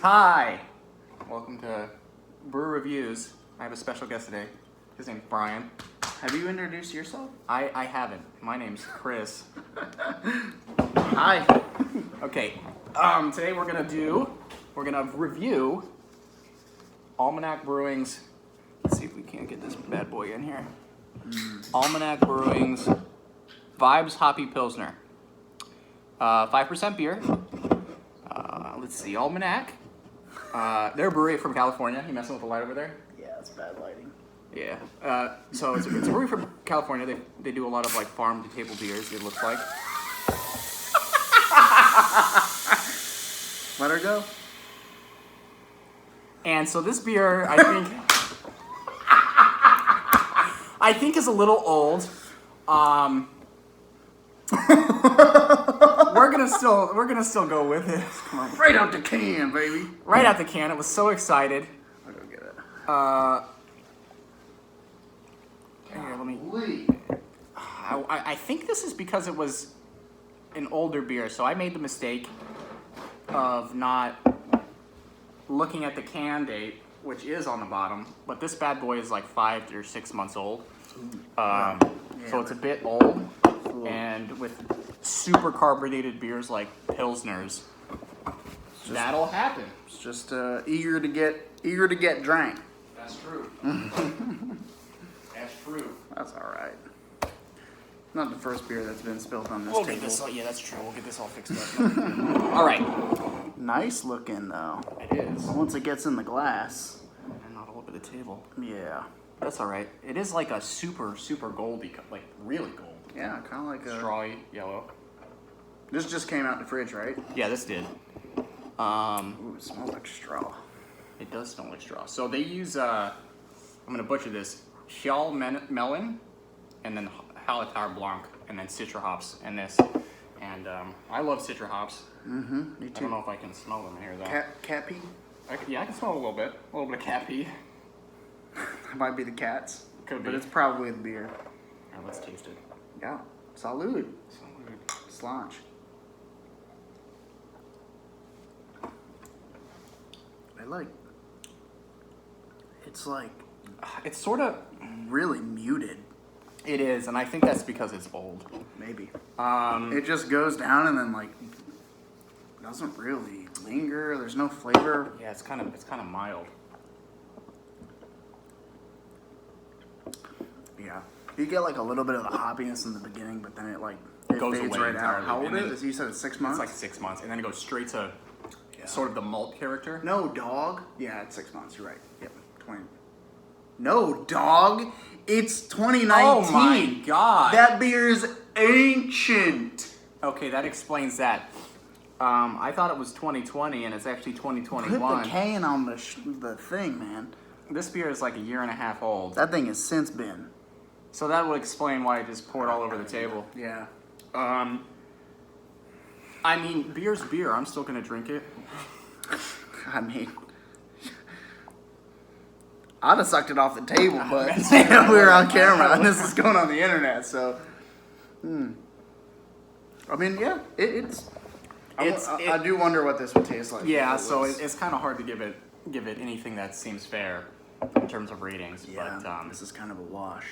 Hi! Welcome to Brew Reviews. I have a special guest today. His name's Brian. Have you introduced yourself? I haven't. My name's Chris. Hi. Okay, today we're gonna review Almanac Brewing's, let's see if we can't get this bad boy in here. Almanac Brewing's Vibes Hoppy Pilsner. 5% beer. Let's see, Almanac. They're a brewery from California. You messing with the light over there? Yeah, it's bad lighting. Yeah. So it's a brewery from California. They do a lot of like farm to table beers. It looks like. Let her go. And so this beer, I think is a little old. We're gonna still go with it. Come on. Right out the can, baby. Right out the can. It was so excited. I'll go get it. Here, let me. I think this is because it was an older beer, so I made the mistake of not looking at the can date, which is on the bottom, but this bad boy is like 5 or 6 months old. So it's a bit old, and with super carbonated beers like Pilsners, that'll happen. It's just eager to get drank. That's true. That's true. That's all right. Not the first beer that's been spilled on this We'll table. get this all, yeah, that's true. We'll get this all fixed up. All right. Nice looking though. It is. Once it gets in the glass. And not all over the table. Yeah. That's all right. It is like a super goldy, like really gold. Yeah, kind of like a Strawy yellow. This just came out the fridge, right? Yeah, this did. Ooh, it smells like straw. It does smell like straw. So they use, I'm gonna butcher this, Chial melon, and then Hallertauer Blanc, and then Citra hops in this. And I love Citra hops. Mm-hmm. Me I too. don't know if I can smell them here though. Cat pee? Yeah, I can smell a little bit of cat pee. That might be the cats. Could be. But it's probably the beer. All right, let's taste it. Yeah. Salud. Slanch. It's like It's sort of, really muted. it is, and I think that's because it's old. Maybe. It just goes down and then like doesn't really linger. There's no flavor. Yeah, it's kind of mild. Yeah. You get like a little bit of the hoppiness in the beginning, but then it Goes fades away right out. entirely. How old And then is it? You said it's 6 months? It's like 6 months, and then it goes straight to sort of the malt character. No, dog. Yeah, it's 6 months. You're right. Yep. 20. No, dog. It's 2019. Oh my god. That beer's ancient. Okay, that explains that. I thought it was 2020, and it's actually Put 2021. the can on the thing, man. This beer is like a year and a half old. That thing has since been. So that would explain why it just poured all over the table. Yeah. I mean, beer's beer. I'm still gonna drink it. I mean, I'd have sucked it off the table, but we were on camera and this is going on the internet, so. I mean, yeah, I do wonder what this would taste like. Yeah, if it so was- it's kind of hard to give it anything that seems fair in terms of ratings. Yeah, But this is kind of a wash.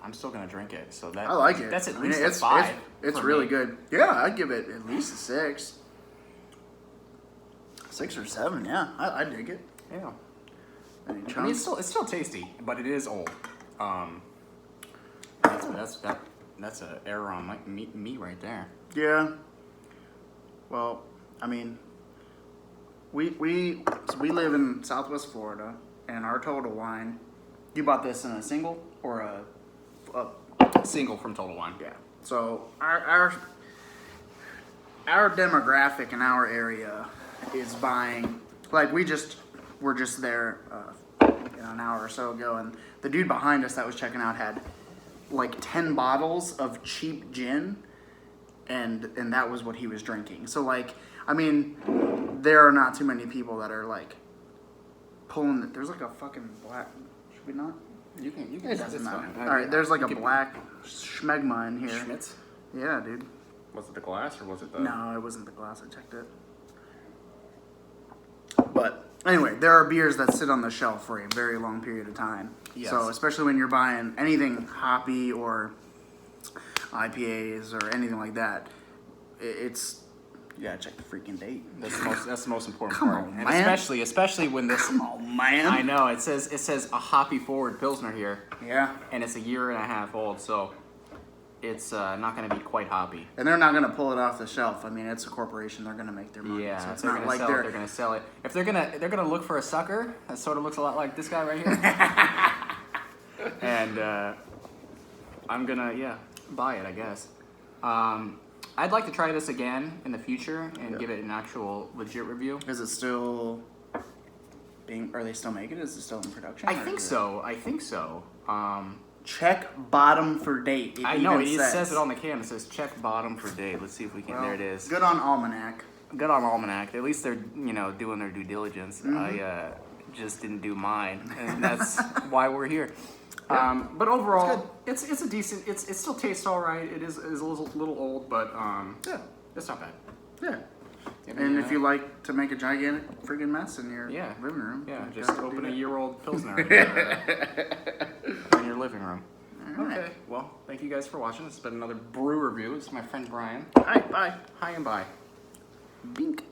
I'm still gonna drink it. So that I like it. That's at I mean, least a 5. It's for really me. good. Yeah, I'd give it at least a 6. 6 or 7, yeah. I dig it. Yeah. Any I mean, chunks? it's still tasty, but it is old. That's an error on me right there. Yeah. Well, I mean, we live in Southwest Florida, and our Total Wine. You bought this in a single or a Single from Total Wine. yeah. So our demographic in our area is buying, like we're just there an hour or so ago, and the dude behind us that was checking out had like 10 bottles of cheap gin, and that was what he was drinking. So like, I mean, there are not too many people that are like pulling there's like a fucking black, should we not? You can. It doesn't it's matter. fine. All right, there's like a black schmegma in here. Schmitz? Yeah, dude. Was it the glass or was it the? No, it wasn't the glass. I checked it. But anyway, there are beers that sit on the shelf for a very long period of time. Yes. So especially when you're buying anything hoppy or IPAs or anything like that, it's you gotta check the freaking date. That's the most important Come part. on, And man. especially when this. Oh man. I know it says a hoppy forward Pilsner here, Yeah. and it's a year and a half old, so it's not going to be quite hoppy. And they're not gonna pull it off the shelf. I mean, it's a corporation. They're gonna make their money. Yeah, So if it's they're not going to like sell it, they're going to sell it. If they're gonna look for a sucker that sort of looks a lot like this guy right here, and I'm gonna buy it, I guess. I'd like to try this again in the future and give it an actual legit review. Is it still being? Are they still making it? Is it still in production? I think so. Check bottom for date. I know it says it on the can. It says check bottom for date. Let's see if we can. Well, there it is. Good on Almanac. Good on Almanac. At least they're doing their due diligence. I just didn't do mine, and that's why we're here. But overall, it's a decent. It still tastes all right. It is a little old, but it's not bad. Yeah. And if you like to make a gigantic freaking mess in your Yeah. living room, Yeah, you just gotta do open a that. year-old Pilsner in your living room. All right. Okay. Well, thank you guys for watching. This has been another brew review. It's my friend Brian. All right, bye. Hi and bye. Bink.